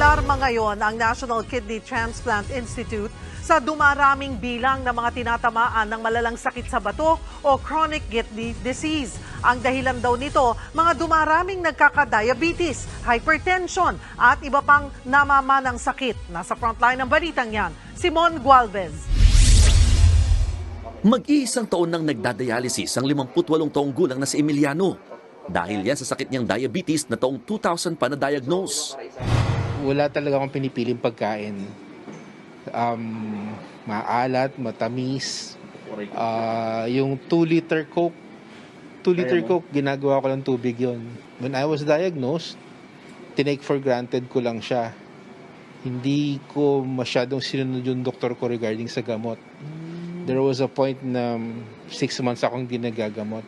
Naalarma ngayon ang National Kidney Transplant Institute sa dumaraming bilang ng mga tinatamaan ng malalang sakit sa bato o chronic kidney disease. Ang dahilan daw nito, mga dumaraming nagkaka-diabetes, hypertension at iba pang namamanang sakit. Nasa frontline ng balitang yan, Simon Gualvez. Mag-iisang taon nang nagdadialysis ang 58 taong gulang na si Emiliano. Dahil yan sa sakit niyang diabetes na taong 2000 pa na-diagnose. Wala talaga akong pinipiling pagkain. Maalat, matamis. Yung 2-liter Coke, Coke, ginagawa ko lang tubig yon. When I was diagnosed, tinake for granted ko lang siya. Hindi ko masyadong sinunod yung doktor ko regarding sa gamot. There was a point na 6 months akong ginagagamot.